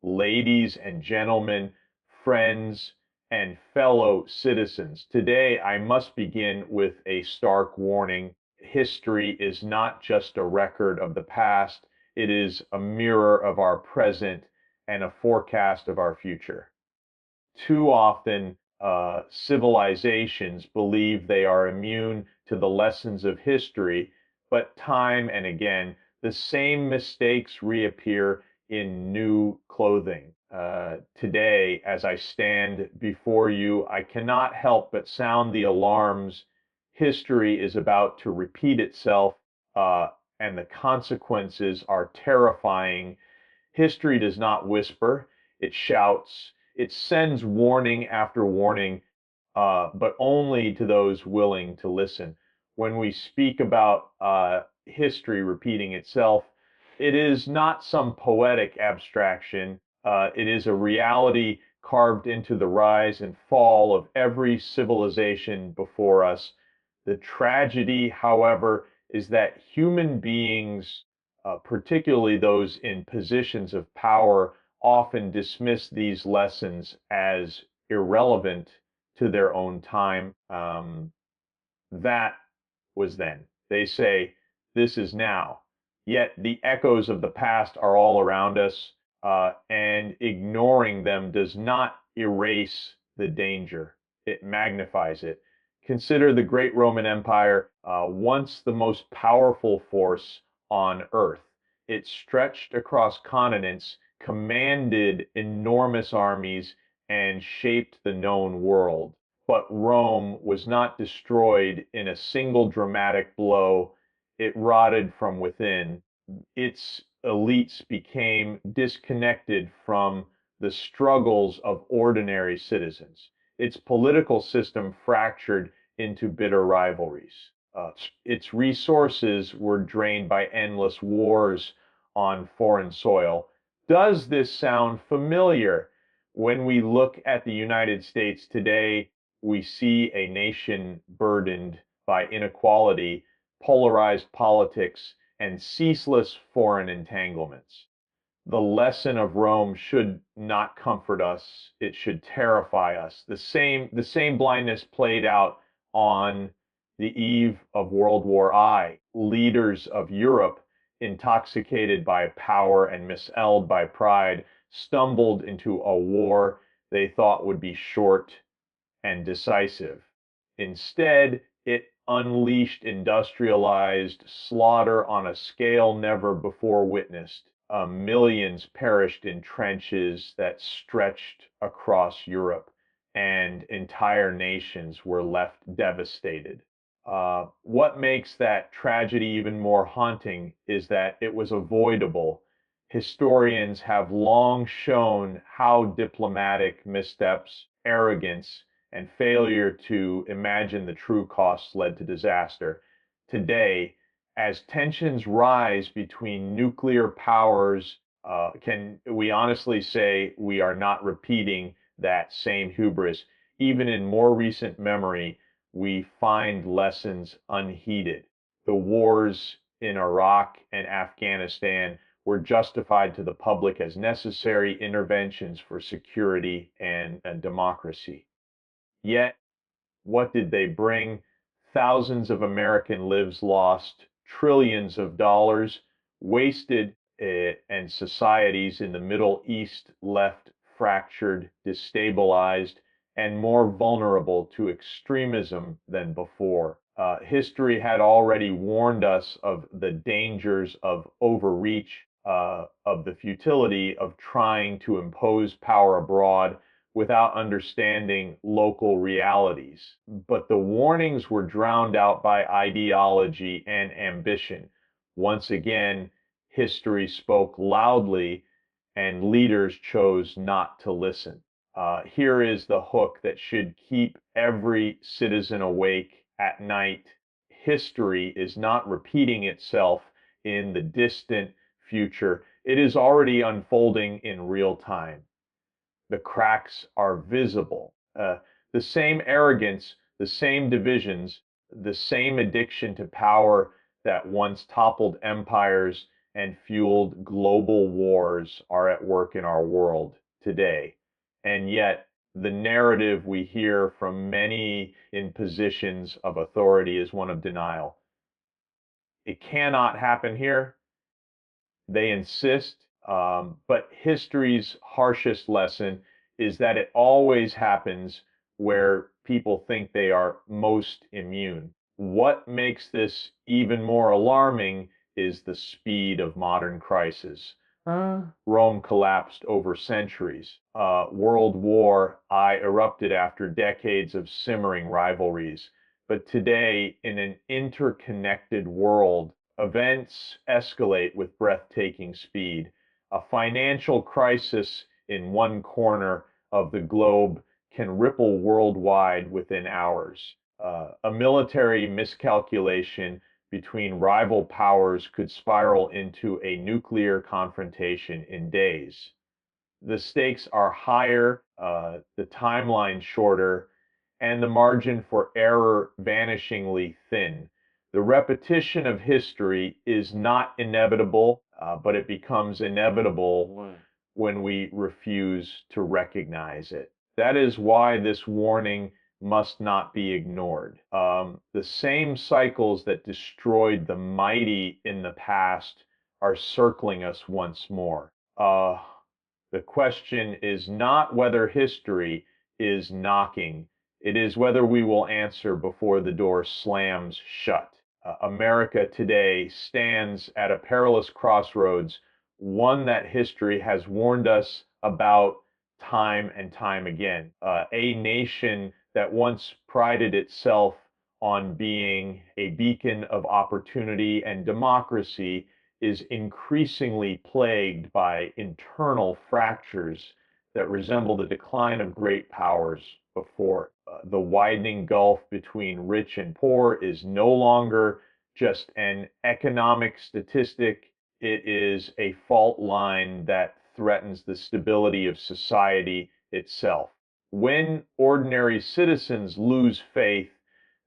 ladies and gentlemen, friends, and fellow citizens. Today, I must begin with a stark warning. History is not just a record of the past, it is a mirror of our present and a forecast of our future. Too often, civilizations believe they are immune to the lessons of history, but time and again, the same mistakes reappear in new clothing. Today, as I stand before you, I cannot help but sound the alarms. History is about to repeat itself, and the consequences are terrifying. History does not whisper, it shouts, it sends warning after warning, but only to those willing to listen. When we speak about history repeating itself, it is not some poetic abstraction. It is a reality carved into the rise and fall of every civilization before us. The tragedy, however, is that human beings, particularly those in positions of power, often dismiss these lessons as irrelevant to their own time. That was then. They say, this is now. Yet the echoes of the past are all around us, and ignoring them does not erase the danger, it magnifies it. Consider the great Roman Empire, once the most powerful force on earth. It stretched across continents, commanded enormous armies, and shaped the known world. But Rome was not destroyed in a single dramatic blow. It rotted from within. Its elites became disconnected from the struggles of ordinary citizens. Its political system fractured into bitter rivalries. Its resources were drained by endless wars on foreign soil. Does this sound familiar? When we look at the United States today, we see a nation burdened by inequality, polarized politics, and ceaseless foreign entanglements. The lesson of Rome should not comfort us, it should terrify us. The same blindness played out on the eve of World War I. Leaders of Europe, intoxicated by power and misled by pride, stumbled into a war they thought would be short and decisive. Instead, it unleashed industrialized slaughter on a scale never before witnessed. Millions perished in trenches that stretched across Europe, and entire nations were left devastated. What makes that tragedy even more haunting is that it was avoidable. Historians have long shown how diplomatic missteps, arrogance, and failure to imagine the true costs led to disaster. Today, as tensions rise between nuclear powers, can we honestly say we are not repeating that same hubris? Even in more recent memory, we find lessons unheeded. The wars in Iraq and Afghanistan were justified to the public as necessary interventions for security and democracy. Yet, what did they bring? Thousands of American lives lost, trillions of dollars wasted, and societies in the Middle East left fractured, destabilized, and more vulnerable to extremism than before. History had already warned us of the dangers of overreach, of the futility of trying to impose power abroad without understanding local realities. But the warnings were drowned out by ideology and ambition. Once again, history spoke loudly, and leaders chose not to listen. Here is the hook that should keep every citizen awake at night. History is not repeating itself in the distant future. It is already unfolding in real time. The cracks are visible. The same arrogance, the same divisions, the same addiction to power that once toppled empires and fueled global wars are at work in our world today. And yet, the narrative we hear from many in positions of authority is one of denial. It cannot happen here. They insist, but history's harshest lesson is that it always happens where people think they are most immune. What makes this even more alarming is the speed of modern crisis. Rome collapsed over centuries. World War I erupted after decades of simmering rivalries. But today, in an interconnected world, events escalate with breathtaking speed. A financial crisis in one corner of the globe can ripple worldwide within hours. A military miscalculation between rival powers could spiral into a nuclear confrontation in days. The stakes are higher, the timeline shorter, and the margin for error vanishingly thin. The repetition of history is not inevitable, but it becomes inevitable when we refuse to recognize it. That is why this warning must not be ignored. The same cycles that destroyed the mighty in the past are circling us once more. The question is not whether history is knocking, it is whether we will answer before the door slams shut. America today stands at a perilous crossroads, one that history has warned us about time and time again. A nation that once prided itself on being a beacon of opportunity and democracy is increasingly plagued by internal fractures that resemble the decline of great powers before. The widening gulf between rich and poor is no longer just an economic statistic, it is a fault line that threatens the stability of society itself. When ordinary citizens lose faith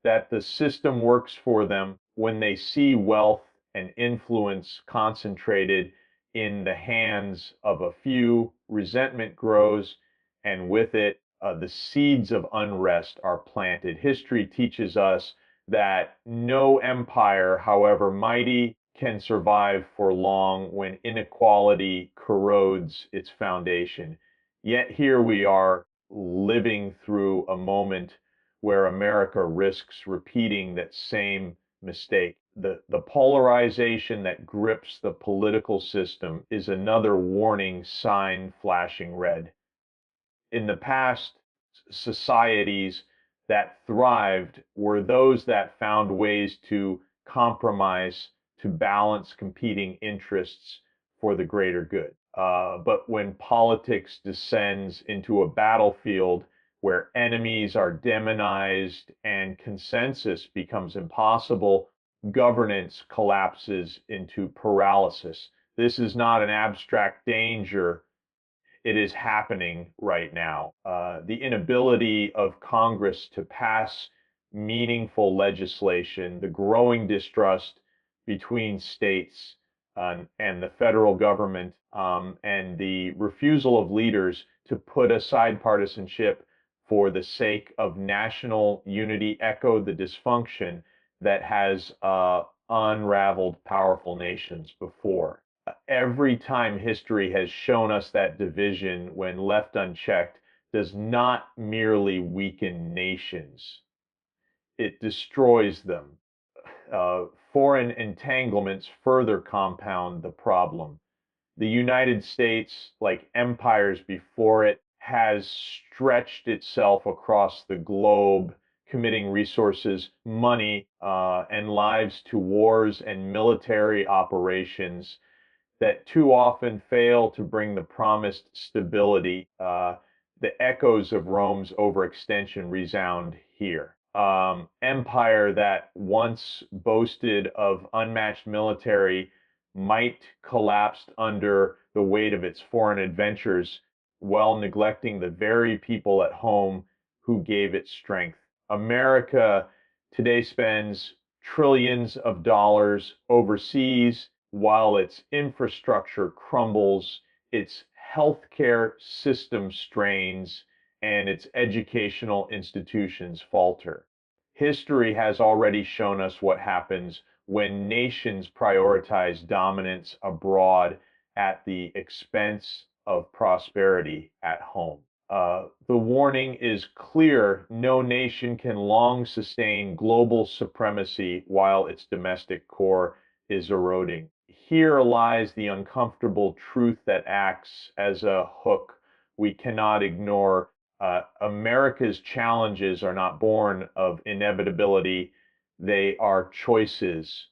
that the system works for them, when they see wealth and influence concentrated in the hands of a few, resentment grows, and with it, the seeds of unrest are planted. History teaches us that no empire, however mighty, can survive for long when inequality corrodes its foundation. Yet here we are living through a moment where America risks repeating that same mistake. The polarization that grips the political system is another warning sign flashing red. In the past, societies that thrived were those that found ways to compromise, to balance competing interests for the greater good. But when politics descends into a battlefield where enemies are demonized and consensus becomes impossible, governance collapses into paralysis. This is not an abstract danger, it is happening right now. The inability of Congress to pass meaningful legislation, the growing distrust between states and the federal government, and the refusal of leaders to put aside partisanship for the sake of national unity echo the dysfunction that has unraveled powerful nations before. Every time history has shown us that division, when left unchecked, does not merely weaken nations, it destroys them. Foreign entanglements further compound the problem. The United States, like empires before it, has stretched itself across the globe, committing resources, money, and lives to wars and military operations that too often fail to bring the promised stability. The echoes of Rome's overextension resound here. Empire that once boasted of unmatched military might collapse under the weight of its foreign adventures while neglecting the very people at home who gave it strength. America today spends trillions of dollars overseas while its infrastructure crumbles, its healthcare system strains, and its educational institutions falter. History has already shown us what happens when nations prioritize dominance abroad at the expense of prosperity at home. The warning is clear. No nation can long sustain global supremacy while its domestic core is eroding. Here lies the uncomfortable truth that acts as a hook we cannot ignore. America's challenges are not born of inevitability, they are choices.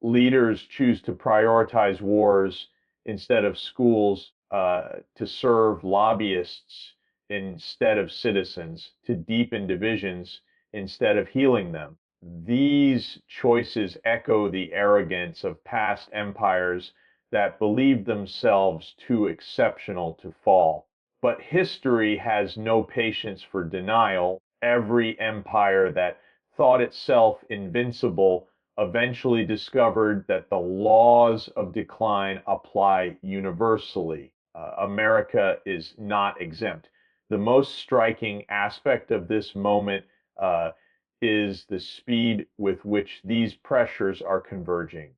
Leaders choose to prioritize wars instead of schools, to serve lobbyists instead of citizens, to deepen divisions instead of healing them. These choices echo the arrogance of past empires that believed themselves too exceptional to fall. But history has no patience for denial. Every empire that thought itself invincible eventually discovered that the laws of decline apply universally. America is not exempt. The most striking aspect of this moment is the speed with which these pressures are converging.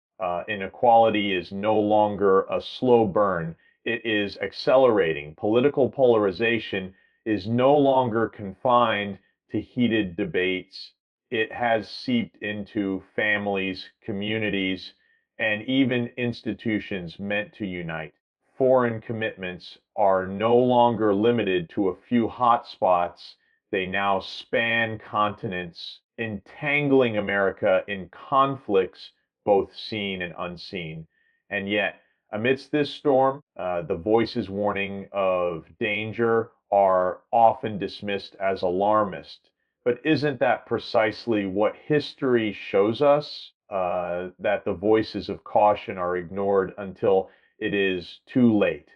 Inequality is no longer a slow burn, it is accelerating. Political polarization is no longer confined to heated debates. It has seeped into families, communities, and even institutions meant to unite. Foreign commitments are no longer limited to a few hotspots. They now span continents, entangling America in conflicts both seen and unseen. And yet, amidst this storm, the voices warning of danger are often dismissed as alarmist. But isn't that precisely what history shows us? That the voices of caution are ignored until it is too late.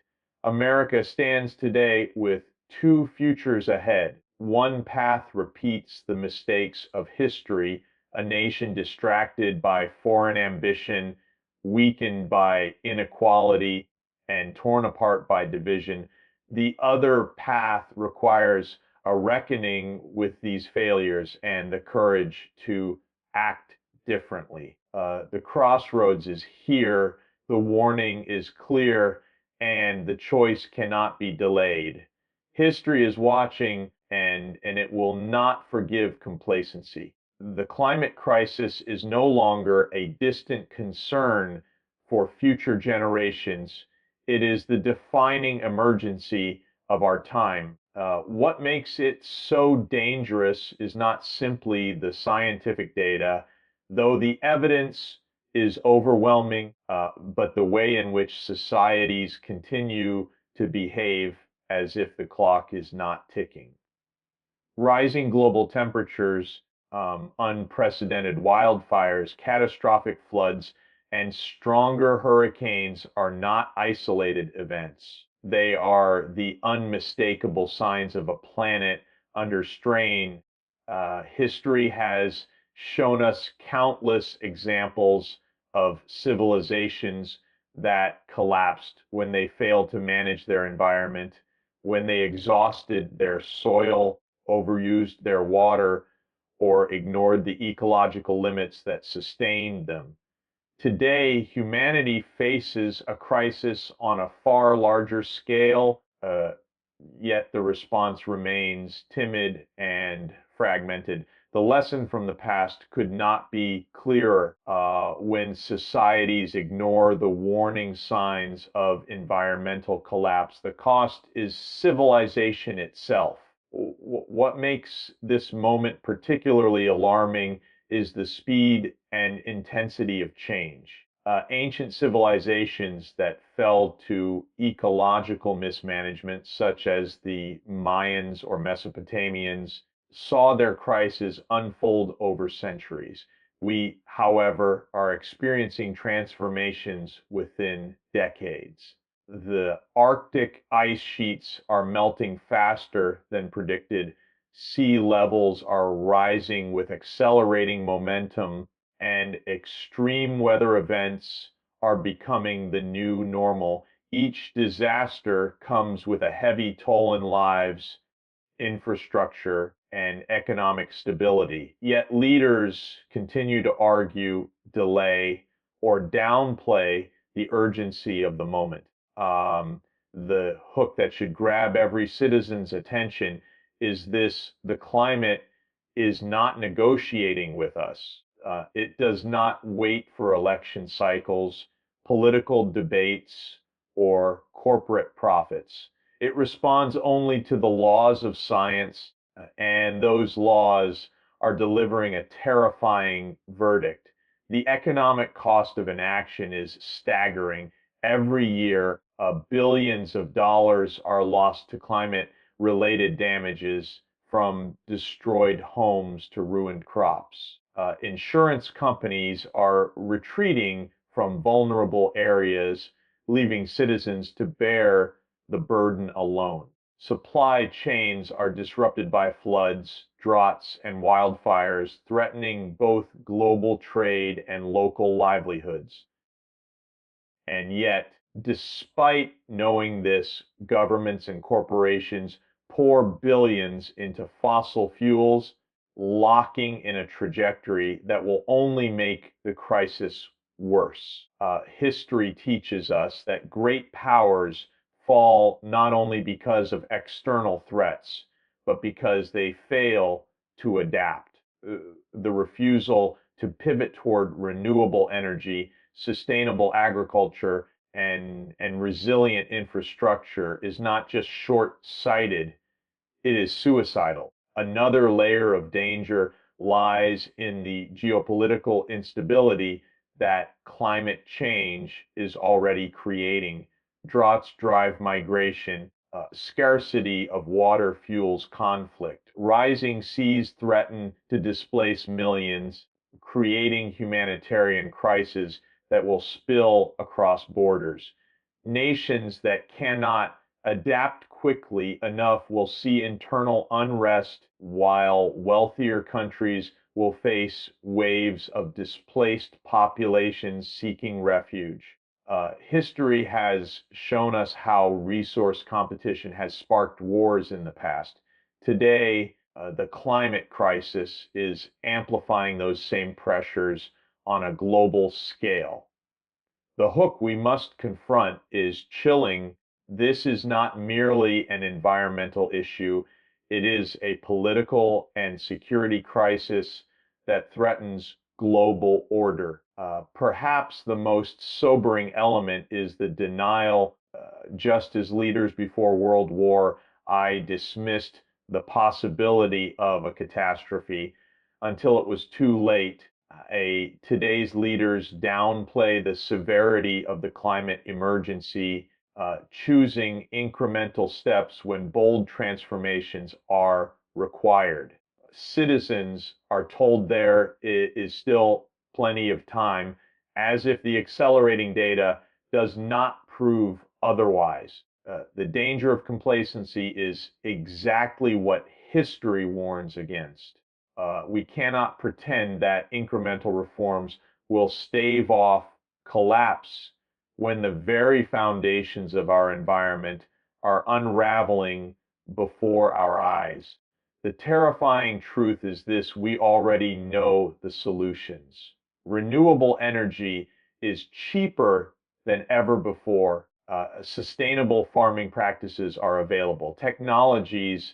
America stands today with two futures ahead. One path repeats the mistakes of history, a nation distracted by foreign ambition, weakened by inequality, and torn apart by division. The other path requires a reckoning with these failures and the courage to act differently. The crossroads is here, the warning is clear, and the choice cannot be delayed. History is watching, and it will not forgive complacency. The climate crisis is no longer a distant concern for future generations. It is the defining emergency of our time. What makes it so dangerous is not simply the scientific data, though the evidence is overwhelming, but the way in which societies continue to behave as if the clock is not ticking. Rising global temperatures, unprecedented wildfires, catastrophic floods, and stronger hurricanes are not isolated events. They are the unmistakable signs of a planet under strain. History has shown us countless examples of civilizations that collapsed when they failed to manage their environment, when they exhausted their soil, overused their water, or ignored the ecological limits that sustained them. Today, humanity faces a crisis on a far larger scale, yet the response remains timid and fragmented. The lesson from the past could not be clearer. When societies ignore the warning signs of environmental collapse, the cost is civilization itself. What makes this moment particularly alarming is the speed and intensity of change. Ancient civilizations that fell to ecological mismanagement, such as the Mayans or Mesopotamians, saw their crisis unfold over centuries. We, however, are experiencing transformations within decades. The Arctic ice sheets are melting faster than predicted. Sea levels are rising with accelerating momentum, and extreme weather events are becoming the new normal. Each disaster comes with a heavy toll in lives, infrastructure, and economic stability. Yet leaders continue to argue, delay, or downplay the urgency of the moment. The hook that should grab every citizen's attention is this: the climate is not negotiating with us. It does not wait for election cycles, political debates, or corporate profits. It responds only to the laws of science, and those laws are delivering a terrifying verdict. The economic cost of inaction is staggering. Every year, billions of dollars are lost to climate-related damages, from destroyed homes to ruined crops. Insurance companies are retreating from vulnerable areas, leaving citizens to bear the burden alone. Supply chains are disrupted by floods, droughts, and wildfires, threatening both global trade and local livelihoods. And yet, despite knowing this, governments and corporations pour billions into fossil fuels, locking in a trajectory that will only make the crisis worse. History teaches us that great powers fall not only because of external threats, but because they fail to adapt. The refusal to pivot toward renewable energy, sustainable agriculture, and resilient infrastructure is not just short-sighted, it is suicidal. Another layer of danger lies in the geopolitical instability that climate change is already creating. Droughts drive migration. Scarcity of water fuels conflict. Rising seas threaten to displace millions, creating humanitarian crises that will spill across borders. Nations that cannot adapt quickly enough will see internal unrest, while wealthier countries will face waves of displaced populations seeking refuge. History has shown us how resource competition has sparked wars in the past. Today, the climate crisis is amplifying those same pressures on a global scale. The hook we must confront is chilling. This is not merely an environmental issue, it is a political and security crisis that threatens global order. Perhaps the most sobering element is the denial. Just as leaders before World War I dismissed the possibility of a catastrophe until it was too late, today's leaders downplay the severity of the climate emergency, choosing incremental steps when bold transformations are required. Citizens are told there is still plenty of time, as if the accelerating data does not prove otherwise. The danger of complacency is exactly what history warns against. We cannot pretend that incremental reforms will stave off collapse when the very foundations of our environment are unraveling before our eyes. The terrifying truth is this: we already know the solutions. Renewable energy is cheaper than ever before. Sustainable farming practices are available. Technologies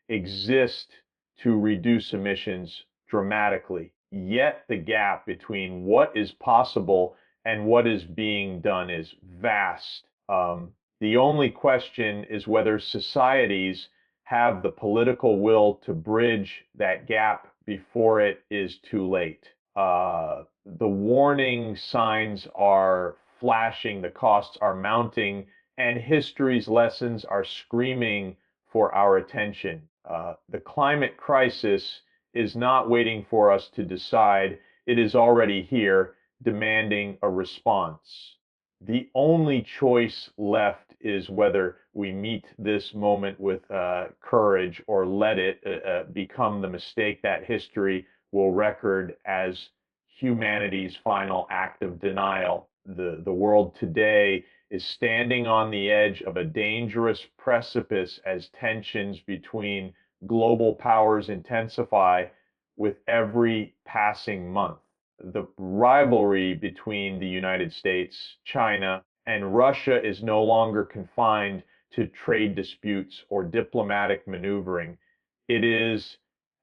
exist to reduce emissions dramatically. Yet the gap between what is possible and what is being done is vast. The only question is whether societies have the political will to bridge that gap before it is too late. The warning signs are flashing, the costs are mounting, and history's lessons are screaming for our attention. The climate crisis is not waiting for us to decide. It is already here, demanding a response. The only choice left is whether we meet this moment with courage or let it become the mistake that history will record as humanity's final act of denial. The world today is standing on the edge of a dangerous precipice as tensions between global powers intensify with every passing month. The rivalry between the United States, China, and Russia is no longer confined to trade disputes or diplomatic maneuvering. It is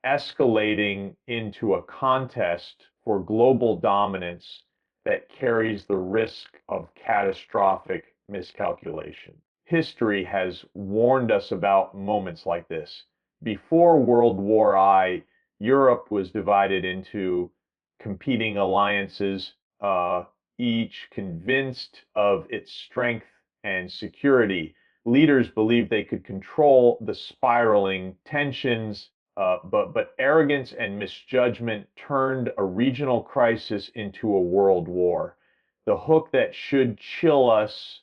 escalating into a contest for global dominance that carries the risk of catastrophic miscalculation. History has warned us about moments like this. Before World War I, Europe was divided into competing alliances, each convinced of its strength and security. Leaders believed they could control the spiraling tensions, but arrogance and misjudgment turned a regional crisis into a world war. The hook that should chill us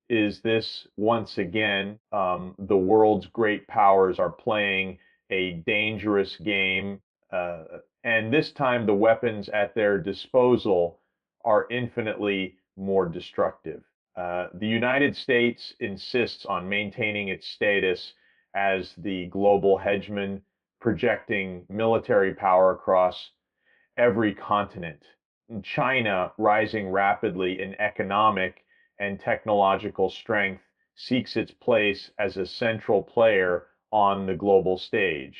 is this: once again, the world's great powers are playing a dangerous game, uh, and this time the weapons at their disposal are infinitely more destructive. The United States insists on maintaining its status as the global hegemon, projecting military power across every continent. China, rising rapidly in economic and technological strength, seeks its place as a central player on the global stage.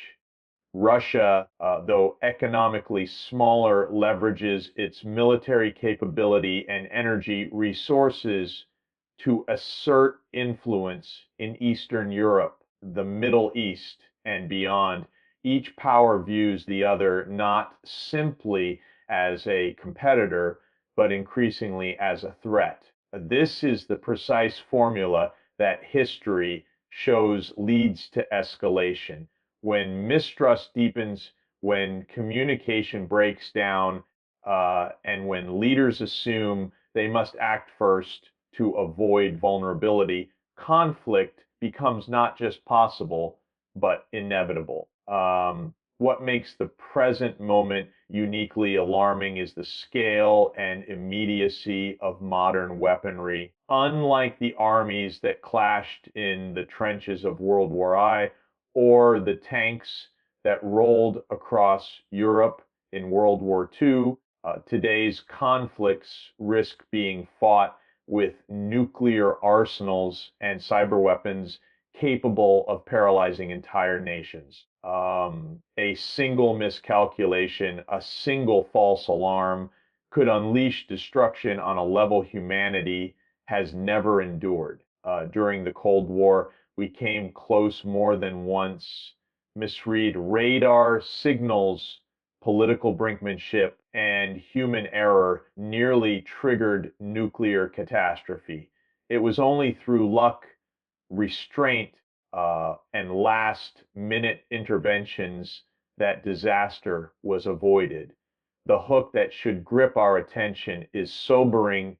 Russia, though economically smaller, leverages its military capability and energy resources to assert influence in Eastern Europe, the Middle East, and beyond. Each power views the other not simply as a competitor, but increasingly as a threat. This is the precise formula that history shows leads to escalation. When mistrust deepens, when communication breaks down, and when leaders assume they must act first to avoid vulnerability, conflict becomes not just possible, but inevitable. What makes the present moment uniquely alarming is the scale and immediacy of modern weaponry. Unlike the armies that clashed in the trenches of World War I, or the tanks that rolled across Europe in World War II, today's conflicts risk being fought with nuclear arsenals and cyber weapons capable of paralyzing entire nations. A single miscalculation, a single false alarm could unleash destruction on a level humanity has never endured. During the Cold War, we came close more than once. Misread radar signals, political brinkmanship, and human error nearly triggered nuclear catastrophe. It was only through luck, restraint, and last minute interventions that disaster was avoided. The hook that should grip our attention is sobering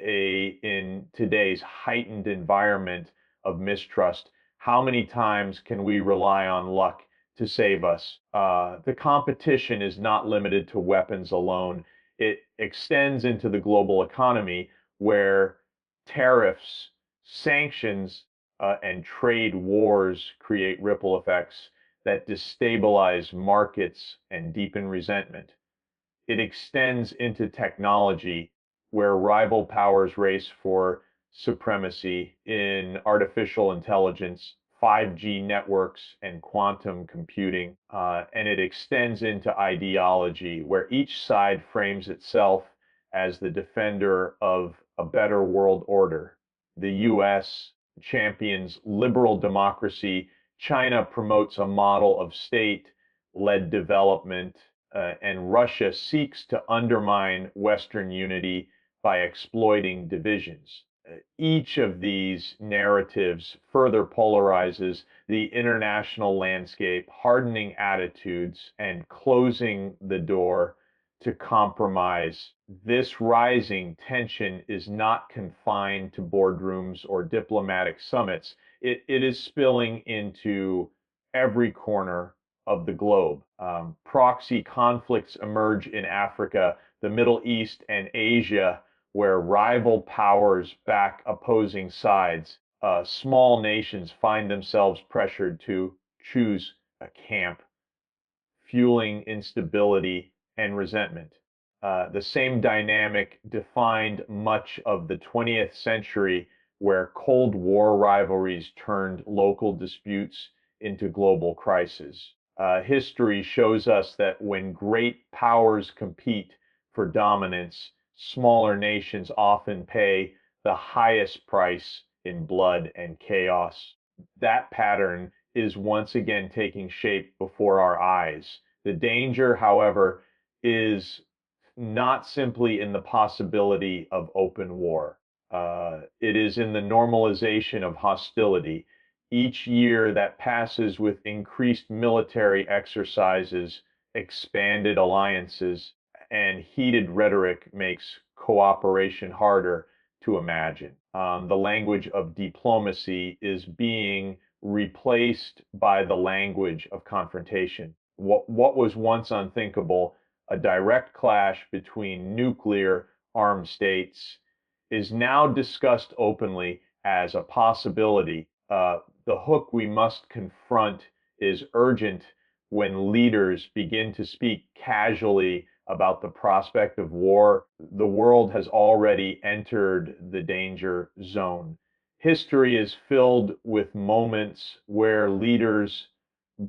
in today's heightened environment of mistrust. How many times can we rely on luck to save us? The competition is not limited to weapons alone. It extends into the global economy, where tariffs, sanctions, and trade wars create ripple effects that destabilize markets and deepen resentment. It extends into technology, where rival powers race for supremacy in artificial intelligence, 5G networks, and quantum computing. And it extends into ideology, where each side frames itself as the defender of a better world order. The US champions liberal democracy. China promotes a model of state-led development, and Russia seeks to undermine Western unity by exploiting divisions. Each of these narratives further polarizes the international landscape, hardening attitudes and closing the door to compromise. This rising tension is not confined to boardrooms or diplomatic summits. It is spilling into every corner of the globe. Proxy conflicts emerge in Africa, the Middle East, and Asia, where rival powers back opposing sides. Small nations find themselves pressured to choose a camp, fueling instability and resentment. The same dynamic defined much of the 20th century, where Cold War rivalries turned local disputes into global crises. History shows us that when great powers compete for dominance, smaller nations often pay the highest price in blood and chaos. That pattern is once again taking shape before our eyes. The danger, however, is not simply in the possibility of open war. It is in the normalization of hostility. Each year that passes with increased military exercises, expanded alliances, and heated rhetoric makes cooperation harder to imagine. The language of diplomacy is being replaced by the language of confrontation. What was once unthinkable, a direct clash between nuclear armed states, is now discussed openly as a possibility. The hook we must confront is urgent when leaders begin to speak casually about the prospect of war. The world has already entered the danger zone. History is filled with moments where leaders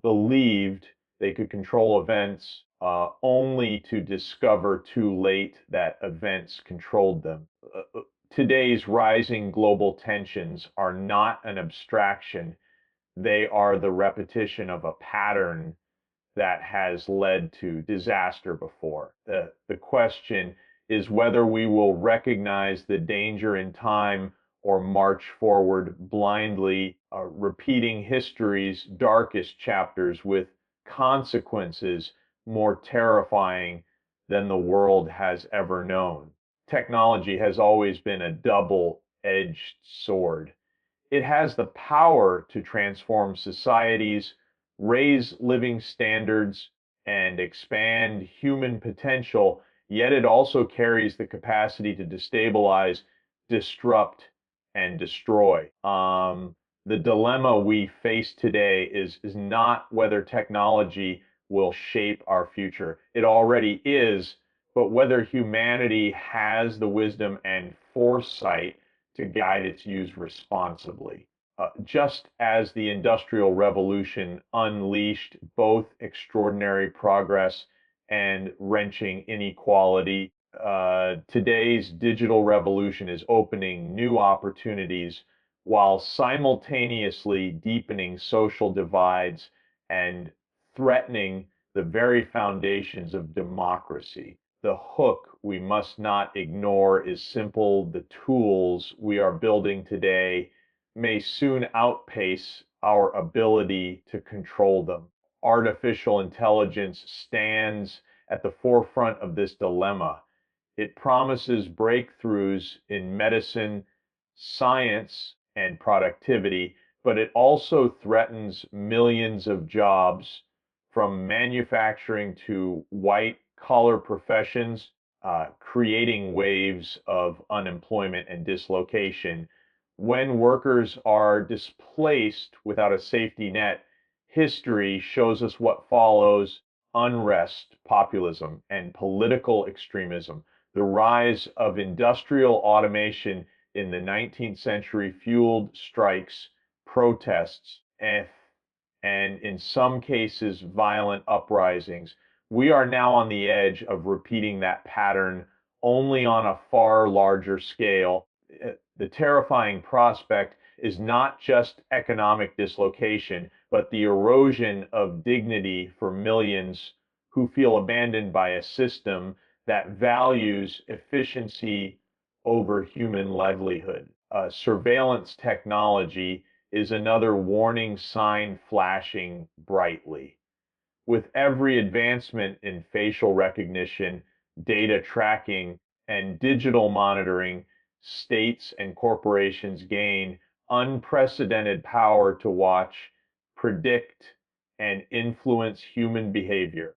believed they could control events only to discover too late that events controlled them. Today's rising global tensions are not an abstraction, they are the repetition of a pattern that has led to disaster before. The question is whether we will recognize the danger in time or march forward blindly, repeating history's darkest chapters with consequences more terrifying than the world has ever known. Technology has always been a double-edged sword. It has the power to transform societies, raise living standards, and expand human potential, yet it also carries the capacity to destabilize, disrupt, and destroy. The dilemma we face today is not whether technology will shape our future. It already is, but whether humanity has the wisdom and foresight to guide its use responsibly. Just as the Industrial Revolution unleashed both extraordinary progress and wrenching inequality, today's digital revolution is opening new opportunities while simultaneously deepening social divides and threatening the very foundations of democracy. The hook we must not ignore is simple. The tools we are building today may soon outpace our ability to control them. Artificial intelligence stands at the forefront of this dilemma. It promises breakthroughs in medicine, science, and productivity, but it also threatens millions of jobs from manufacturing to white-collar professions, creating waves of unemployment and dislocation. When workers are displaced without a safety net, history shows us what follows: unrest, populism, and political extremism. The rise of industrial automation in the 19th century fueled strikes, protests, and in some cases, violent uprisings. We are now on the edge of repeating that pattern, only on a far larger scale. The terrifying prospect is not just economic dislocation, but the erosion of dignity for millions who feel abandoned by a system that values efficiency over human livelihood. Surveillance technology is another warning sign flashing brightly. With every advancement in facial recognition, data tracking, and digital monitoring, states and corporations gain unprecedented power to watch, predict, and influence human behavior.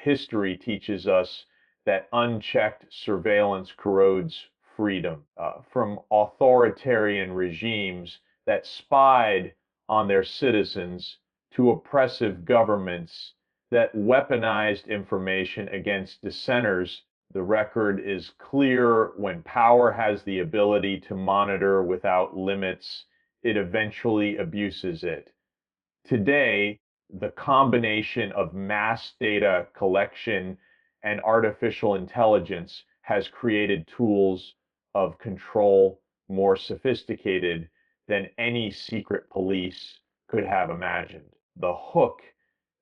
History teaches us that unchecked surveillance corrodes freedom from authoritarian regimes that spied on their citizens to oppressive governments that weaponized information against dissenters. The record is clear: when power has the ability to monitor without limits, it eventually abuses it. Today, the combination of mass data collection and artificial intelligence has created tools of control more sophisticated than any secret police could have imagined. The hook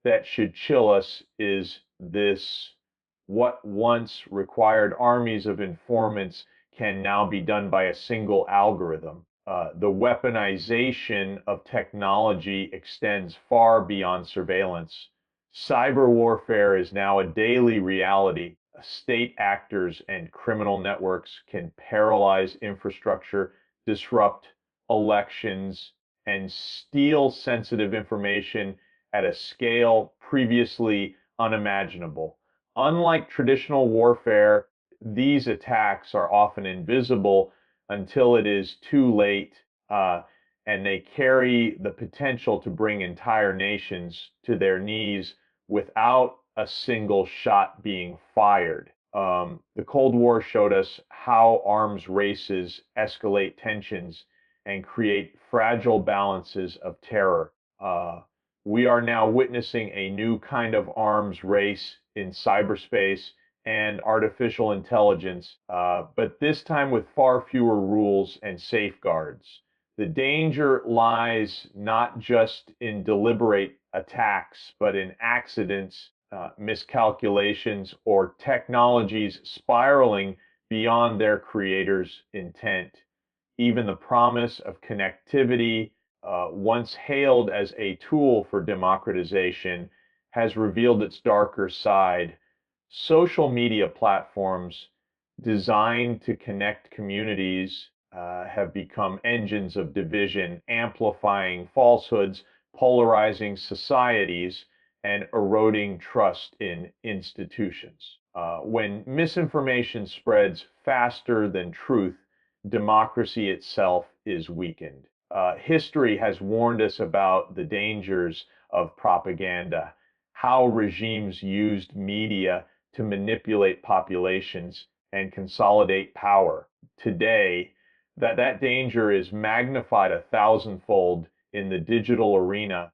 that should chill us is this: what once required armies of informants can now be done by a single algorithm. The weaponization of technology extends far beyond surveillance. Cyber warfare is now a daily reality. State actors and criminal networks can paralyze infrastructure, disrupt elections, and steal sensitive information at a scale previously unimaginable. Unlike traditional warfare, these attacks are often invisible until it is too late, and they carry the potential to bring entire nations to their knees without a single shot being fired. The Cold War showed us how arms races escalate tensions and create fragile balances of terror. We are now witnessing a new kind of arms race in cyberspace and artificial intelligence, but this time with far fewer rules and safeguards. The danger lies not just in deliberate attacks, but in accidents, miscalculations, or technologies spiraling beyond their creator's intent. Even the promise of connectivity, once hailed as a tool for democratization, has revealed its darker side. Social media platforms designed to connect communities have become engines of division, amplifying falsehoods, polarizing societies, and eroding trust in institutions. When misinformation spreads faster than truth, democracy itself is weakened. History has warned us about the dangers of propaganda, how regimes used media to manipulate populations and consolidate power. Today, that danger is magnified 1,000-fold in the digital arena,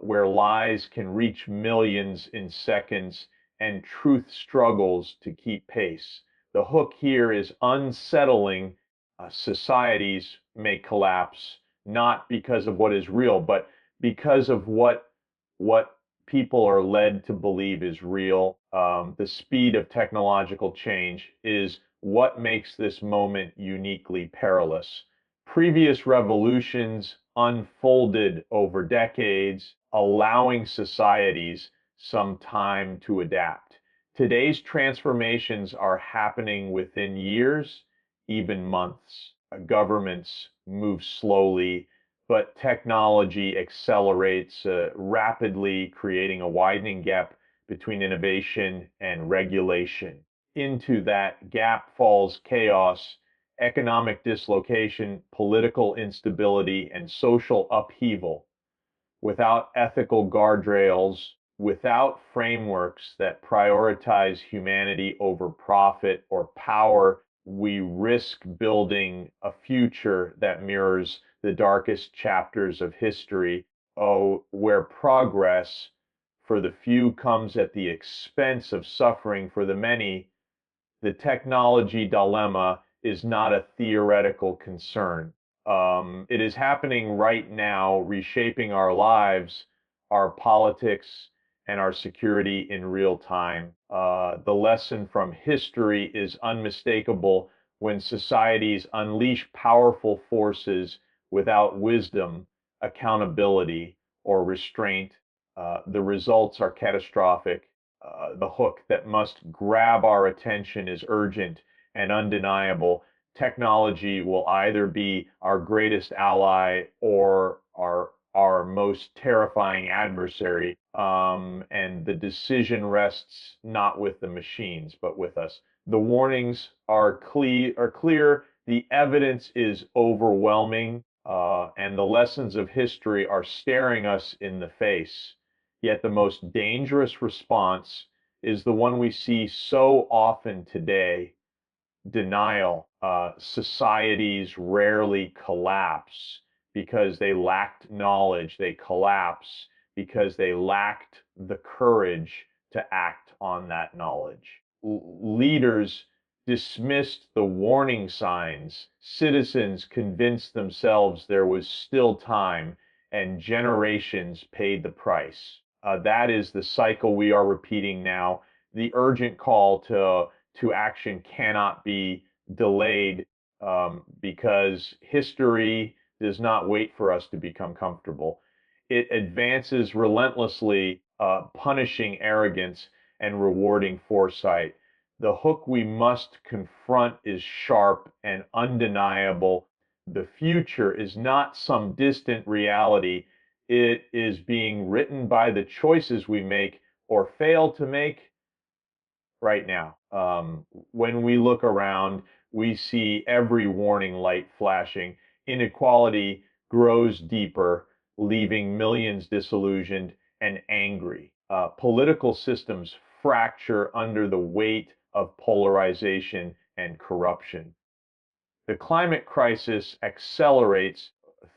where lies can reach millions in seconds and truth struggles to keep pace. The hook here is unsettling. Societies may collapse not because of what is real, but because of what people are led to believe is real. The speed of technological change is what makes this moment uniquely perilous. Previous revolutions unfolded over decades, allowing societies some time to adapt. Today's transformations are happening within years, even months. Governments move slowly, but technology accelerates rapidly, creating a widening gap between innovation and regulation. Into that gap falls chaos, economic dislocation, political instability, and social upheaval. Without ethical guardrails, without frameworks that prioritize humanity over profit or power, we risk building a future that mirrors the darkest chapters of history, where progress for the few comes at the expense of suffering for the many. The technology dilemma is not a theoretical concern. It is happening right now, reshaping our lives, our politics, and our security in real time. The lesson from history is unmistakable: when societies unleash powerful forces without wisdom, accountability, or restraint, the results are catastrophic. The hook that must grab our attention is urgent and undeniable. Technology will either be our greatest ally or our most terrifying adversary. And the decision rests not with the machines, but with us. The warnings are clear. The evidence is overwhelming, and the lessons of history are staring us in the face. Yet the most dangerous response is the one we see so often today: denial. Societies rarely collapse because they lacked knowledge. They collapse because they lacked the courage to act on that knowledge. Leaders dismissed the warning signs. Citizens convinced themselves there was still time, and generations paid the price. That is the cycle we are repeating now. The urgent call to action cannot be delayed, because history does not wait for us to become comfortable. It advances relentlessly, punishing arrogance and rewarding foresight. The hook we must confront is sharp and undeniable. The future is not some distant reality. It is being written by the choices we make or fail to make right now. When we look around, we see every warning light flashing. Inequality grows deeper, leaving millions disillusioned and angry. Political systems fracture under the weight of polarization and corruption. The climate crisis accelerates,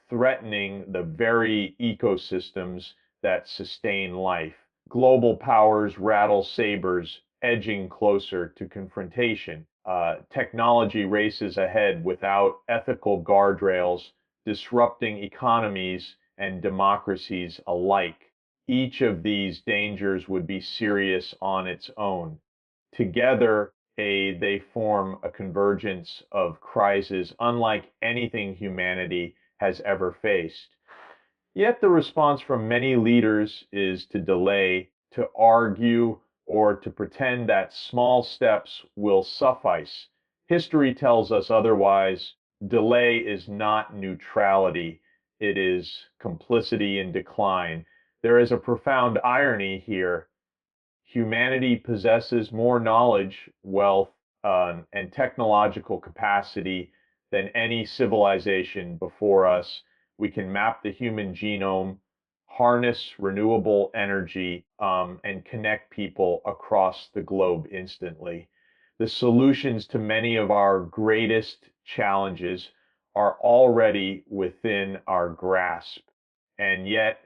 threatening the very ecosystems that sustain life. Global powers rattle sabers, edging closer to confrontation. Technology races ahead without ethical guardrails, disrupting economies and democracies alike. Each of these dangers would be serious on its own. Together, they form a convergence of crises unlike anything humanity has ever faced. Yet the response from many leaders is to delay, to argue, or to pretend that small steps will suffice. History tells us otherwise. Delay is not neutrality, it is complicity in decline. There is a profound irony here. Humanity possesses more knowledge, wealth, and technological capacity than any civilization before us. We can map the human genome, harness renewable energy, and connect people across the globe instantly. The solutions to many of our greatest challenges are already within our grasp. And yet,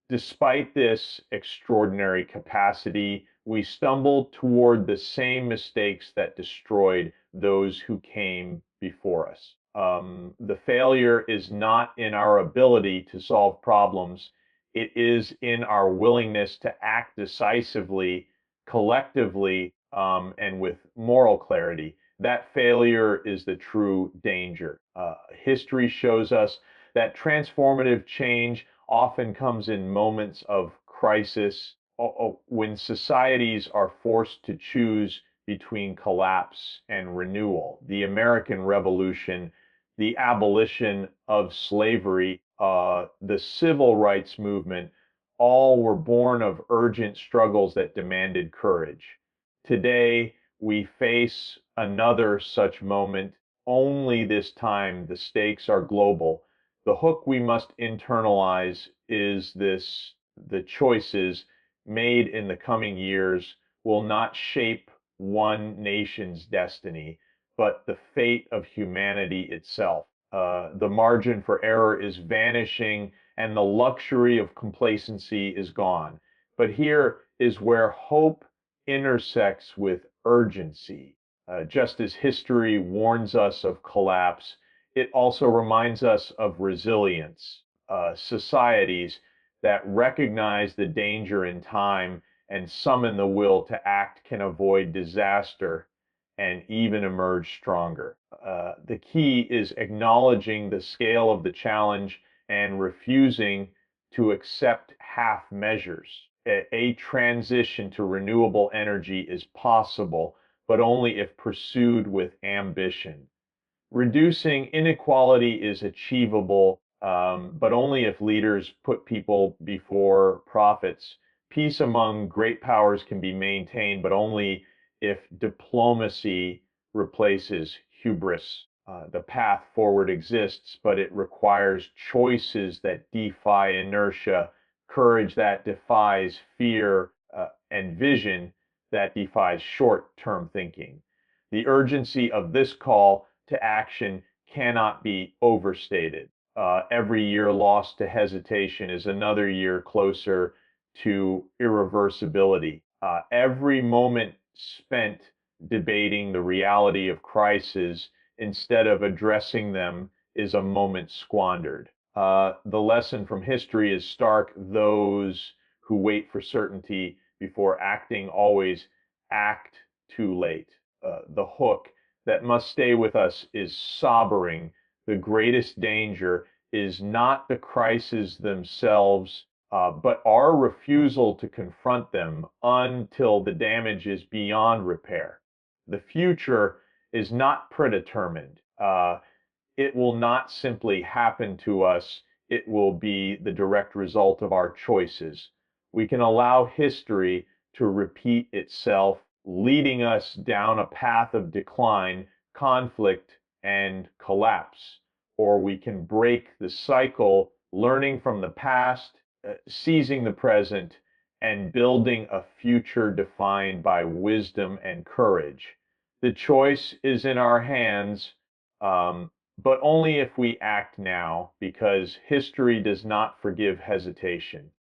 despite this extraordinary capacity, we stumble toward the same mistakes that destroyed those who came before us. The failure is not in our ability to solve problems, it is in our willingness to act decisively, collectively, and with moral clarity. That failure is the true danger. History shows us that transformative change often comes in moments of crisis, when societies are forced to choose between collapse and renewal. The American Revolution, the abolition of slavery, the civil rights movement, all were born of urgent struggles that demanded courage. Today, we face another such moment, only this time the stakes are global. The hook we must internalize is this: the choices made in the coming years will not shape one nation's destiny, but the fate of humanity itself. The margin for error is vanishing, and the luxury of complacency is gone. But here is where hope intersects with urgency. Just as history warns us of collapse, it also reminds us of resilience. Societies that recognize the danger in time and summon the will to act can avoid disaster and even emerge stronger. The key is acknowledging the scale of the challenge and refusing to accept half measures. A transition to renewable energy is possible, but only if pursued with ambition. Reducing inequality is achievable, but only if leaders put people before profits. Peace among great powers can be maintained, but only if diplomacy replaces hubris. The path forward exists, but it requires choices that defy inertia, courage that defies fear, and vision that defies short term thinking. The urgency of this call to action cannot be overstated. Every year lost to hesitation is another year closer to irreversibility. Every moment spent debating the reality of crises instead of addressing them is a moment squandered. The lesson from history is stark. Those who wait for certainty before acting always act too late. The hook that must stay with us is sobering. The greatest danger is not the crises themselves, but our refusal to confront them until the damage is beyond repair. The future is not predetermined. It will not simply happen to us, it will be the direct result of our choices. We can allow history to repeat itself, leading us down a path of decline, conflict, and collapse. Or we can break the cycle, learning from the past, seizing the present, and building a future defined by wisdom and courage. The choice is in our hands, but only if we act now, because history does not forgive hesitation.